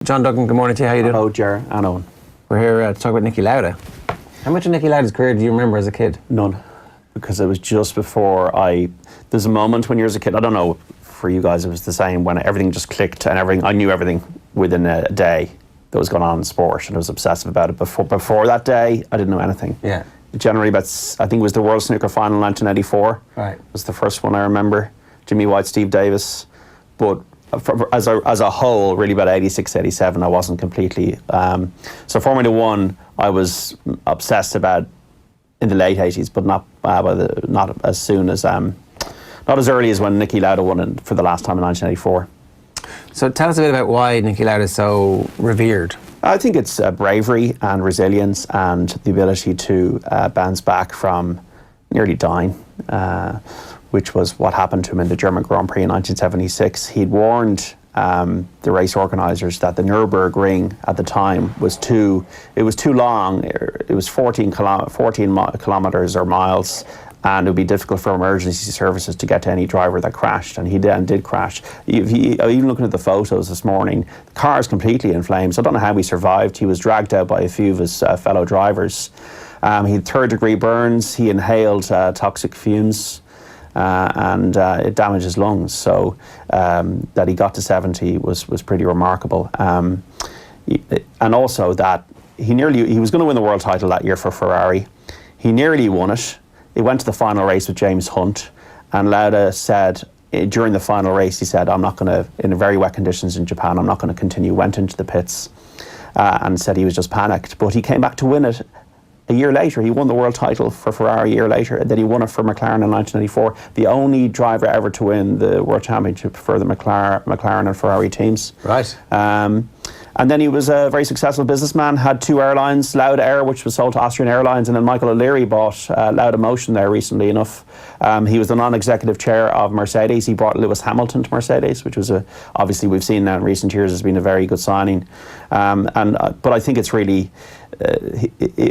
John Duggan, good morning to you. How you doing? Hello, Ger and Eoin. We're here to talk about Niki Lauda. How much of Niki Lauda's career do you remember as a kid? None, because it was just before there's a moment when you're as a kid, I don't know, for you guys it was the same, when everything just clicked and I knew everything within a day that was going on in sport, and I was obsessive about it. Before that day, I didn't know anything. Yeah. Generally, I think it was the World Snooker Final in 1984. Right. Was the first one I remember. Jimmy White, Steve Davis. But as a whole, really about 86, 87, I wasn't completely. So Formula One, I was obsessed about in the late 80s, but not as soon as, not as early as when Niki Lauda won it for the last time in 1984. So tell us a bit about why Niki Lauda is so revered. I think it's bravery and resilience and the ability to bounce back from nearly dying, which was what happened to him in the German Grand Prix in 1976. He'd warned the race organisers that the Nürburgring at the time was too long. It was 14 kilometres or miles, and it would be difficult for emergency services to get to any driver that crashed, and he then did crash. Even looking at the photos this morning, the car is completely in flames. I don't know how he survived. He was dragged out by a few of his fellow drivers. He had third-degree burns. He inhaled toxic fumes, and it damaged his lungs. So that he got to 70 was pretty remarkable. And also that he was going to win the world title that year for Ferrari. He nearly won it. He went to the final race with James Hunt, and Lauda said during the final race, he said, "I'm not going to, in very wet conditions in Japan, I'm not going to continue." Went into the pits and said he was just panicked. But he came back to win it a year later. He won the world title for Ferrari a year later, and then he won it for McLaren in 1994. The only driver ever to win the world championship for the McLaren and Ferrari teams. Right. And then he was a very successful businessman, had two airlines, Lauda Air, which was sold to Austrian Airlines, and then Michael O'Leary bought Lauda Motion there recently enough. He was the non-executive chair of Mercedes. He brought Lewis Hamilton to Mercedes, which was obviously we've seen now in recent years has been a very good signing. But I think it's really,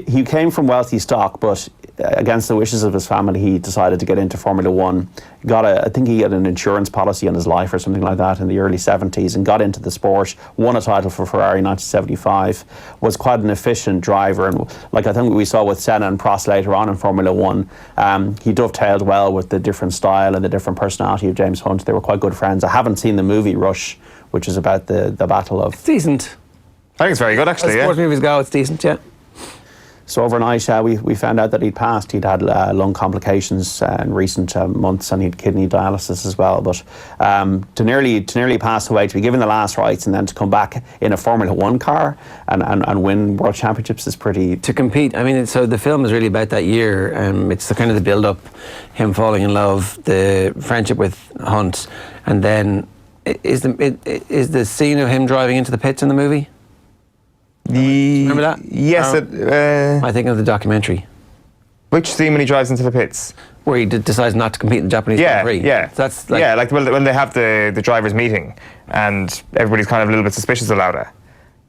he came from wealthy stock, but against the wishes of his family, he decided to get into Formula One. I think he had an insurance policy on his life or something like that in the early 70s, and got into the sport, won a title for Ferrari in 1975, was quite an efficient driver, and like I think we saw with Senna and Prost later on in Formula One, he dovetailed well with the different style and the different personality of James Hunt. They were quite good friends. I haven't seen the movie Rush, which is about the battle of... It's decent. I think it's very good, actually. As sports movies go, it's decent, yeah. So overnight, we found out that he'd passed. He'd had lung complications in recent months, and he'd kidney dialysis as well. But to nearly pass away, to be given the last rites, and then to come back in a Formula One car and win world championships is pretty... To compete, I mean, so the film is really about that year. It's the kind of the build-up, him falling in love, the friendship with Hunt, and then is the scene of him driving into the pits in the movie? Remember that? Yes. I think of the documentary. Which scene when he drives into the pits? Where he decides not to compete in the Japanese Grand Prix. Yeah, so that's like, like when they have the drivers' meeting and everybody's kind of a little bit suspicious of Lauda.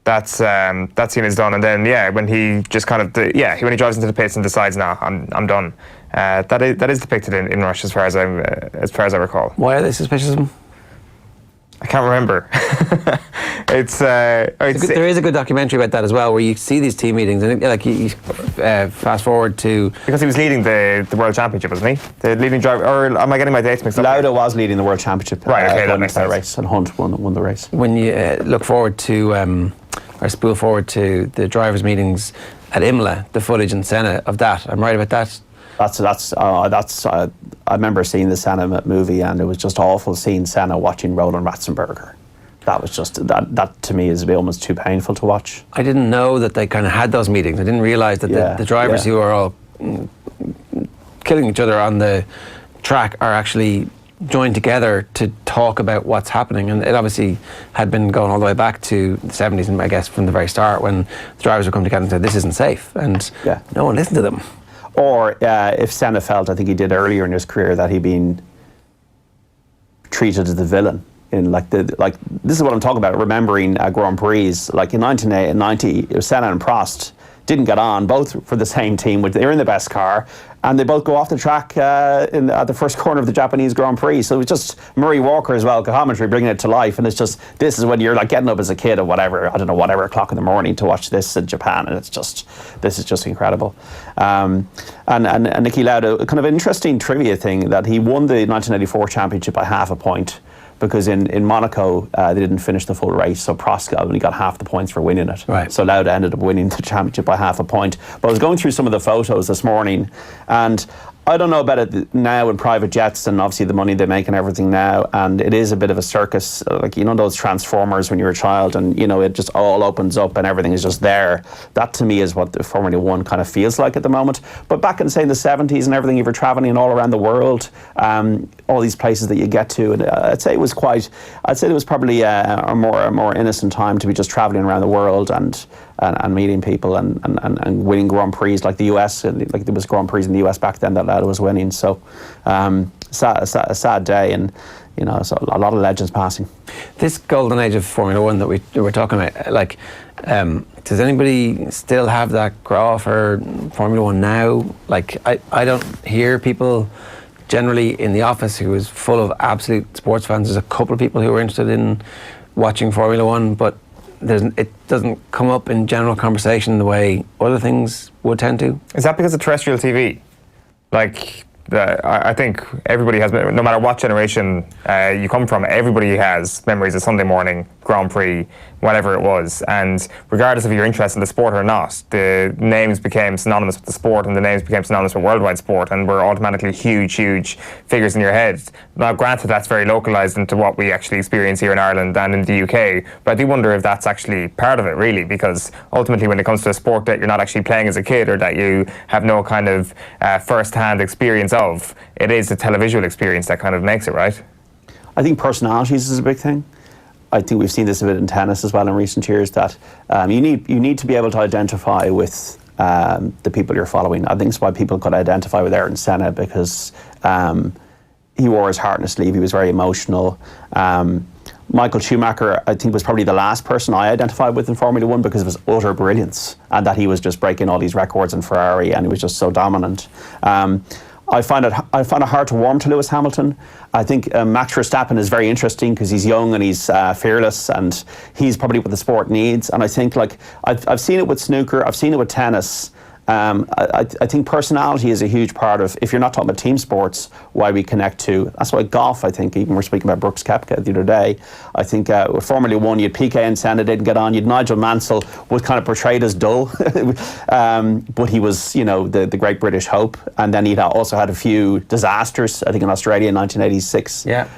That scene is done, and then when he just kind of when he drives into the pits and decides, "No, I'm done." That is depicted in Rush as far as I recall. Why are they suspicious of him? I can't remember. There is a good documentary about that as well, where you see these team meetings, and like you fast forward to... Because he was leading the World Championship, wasn't he? The leading driver, or am I getting my dates mixed up? Lauda was leading the World Championship. Right, okay, that makes sense. Race, and Hunt won the race. When you look forward to, or spool forward to the drivers' meetings at Imola, the footage in Senna of that, I'm right about that? I remember seeing the Senna movie, and it was just awful seeing Senna watching Roland Ratzenberger. That was just, that to me is almost too painful to watch. I didn't know that they kind of had those meetings. I didn't realise that the drivers who are all killing each other on the track are actually joined together to talk about what's happening. And it obviously had been going all the way back to the 70s, and I guess from the very start, when the drivers would come together and say, this isn't safe. And no one listened to them. Or if Senna felt, I think he did earlier in his career, that he'd been treated as the villain. This is what I'm talking about, remembering Grand Prix. Like in 1990, it was Senna and Prost. didn't get on, both for the same team. They're in the best car, and they both go off the track at the first corner of the Japanese Grand Prix. So it was just Murray Walker as well, commentary, bringing it to life. And it's just, this is when you're like getting up as a kid at whatever o'clock in the morning to watch this in Japan. And this is just incredible. And Niki Lauda, kind of an interesting trivia thing, that he won the 1984 championship by half a point, because in Monaco, they didn't finish the full race, so Prost only got half the points for winning it. Right. So Lauda ended up winning the championship by half a point. But I was going through some of the photos this morning, and I don't know about it now in private jets and obviously the money they make and everything now, and it is a bit of a circus, like, you know, those Transformers when you're a child, and, you know, it just all opens up and everything is just there. That to me is what the Formula One kind of feels like at the moment. But back in, say, the 70s and everything, you were traveling all around the world, all these places that you get to, and I'd say it was probably a more innocent time to be just traveling around the world and meeting people and winning Grand Prix like the US, like there was Grand Prix in the US back then that Lauda was winning. So a sad day, and, you know, so a lot of legends passing. This golden age of Formula One that we were talking about, like, does anybody still have that graph for Formula One now? Like, I don't hear people generally in the office who is full of absolute sports fans. There's a couple of people who are interested in watching Formula One, but it doesn't come up in general conversation the way other things would tend to. Is that because of terrestrial TV? Like, I think everybody has, no matter what generation you come from, everybody has memories of Sunday morning, Grand Prix, whatever it was. And regardless if you're interested in the sport or not, the names became synonymous with the sport, and the names became synonymous with worldwide sport, and were automatically huge figures in your head. Now, granted, that's very localised into what we actually experience here in Ireland and in the UK, but I do wonder if that's actually part of it, really, because ultimately when it comes to a sport that you're not actually playing as a kid, or that you have no kind of first-hand experience of, it is the televisual experience that kind of makes it, right? I think personalities is a big thing. I think we've seen this a bit in tennis as well in recent years, that you need to be able to identify with the people you're following. I think it's why people could identify with Ayrton Senna, because he wore his heart on his sleeve. He was very emotional. Michael Schumacher, I think, was probably the last person I identified with in Formula One because of his utter brilliance, and that he was just breaking all these records in Ferrari, and he was just so dominant. I find it hard to warm to Lewis Hamilton. I think Max Verstappen is very interesting because he's young and he's fearless, and he's probably what the sport needs. And I think, like, I've seen it with snooker, I've seen it with tennis. I think personality is a huge part of, if you're not talking about team sports, why we connect to. That's why golf, I think, even we're speaking about Brooks Koepka the other day, I think with Formula One, you had Piquet and Senna didn't get on, you had Nigel Mansell was kind of portrayed as dull, but he was, you know, the great British hope. And then he'd also had a few disasters, I think in Australia in 1986. Yeah.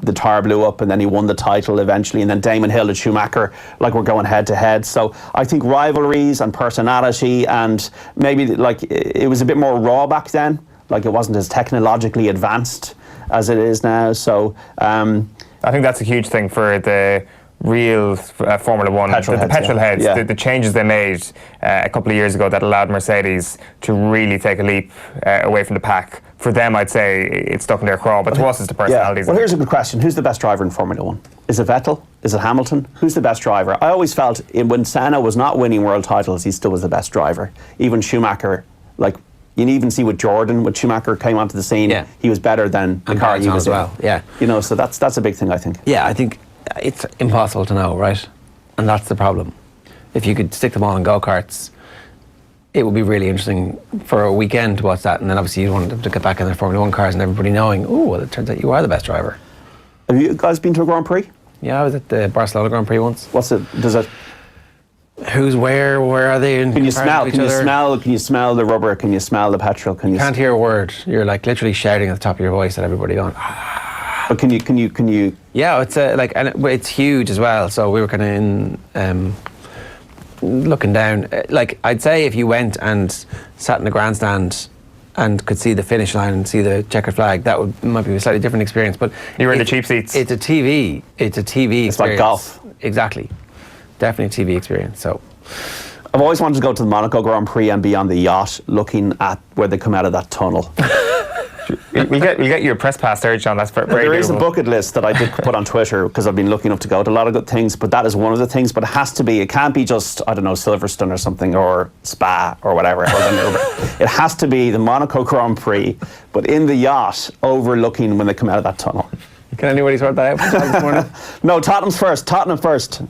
The tyre blew up, and then he won the title eventually, and then Damon Hill and Schumacher, like, were going head to head. So I think rivalries and personality, and maybe, like, it was a bit more raw back then. Like, it wasn't as technologically advanced as it is now. So I think that's a huge thing for the real Formula One, the petrol heads, yeah. The changes they made a couple of years ago that allowed Mercedes to really take a leap away from the pack. For them, I'd say it's stuck in their craw, but to us, it's the personalities. Yeah. Well, here's a good question. Who's the best driver in Formula One? Is it Vettel? Is it Hamilton? Who's the best driver? I always felt when Senna was not winning world titles, he still was the best driver. Even Schumacher, like, you can even see with Jordan, when Schumacher came onto the scene, he was better than the car he was in. Well. Yeah. You know, so that's a big thing, I think. Yeah, I think it's impossible to know, right? And that's the problem. If you could stick them all in go-karts, it would be really interesting for a weekend to watch that, and then obviously you want them to get back in their Formula One cars and everybody knowing, oh, well, it turns out you are the best driver. Have you guys been to a Grand Prix? Yeah, I was at the Barcelona Grand Prix once. What's it? Does it? Who's where are they? Can you smell the rubber? Can you smell the petrol? You can't hear a word. You're like literally shouting at the top of your voice at everybody going. But can you? Yeah, it's it's huge as well. So we were kind of looking down. Like, I'd say if you went and sat in the grandstand and could see the finish line and see the checkered flag, might be a slightly different experience. But you were in the cheap seats. It's a TV. It's a TV experience. It's like golf. Exactly. Definitely a TV experience. So I've always wanted to go to the Monaco Grand Prix and be on the yacht looking at where they come out of that tunnel. We'll get you a press pass there, John. That's very There is a doable. bucket list that I did put on Twitter because I've been lucky enough to go to a lot of good things, but that is one of the things. But it has to be, it can't be just, I don't know, Silverstone or something, or Spa or whatever. Or it has to be the Monaco Grand Prix, but in the yacht overlooking when they come out of that tunnel. Can anybody sort that out this morning? No, Tottenham first.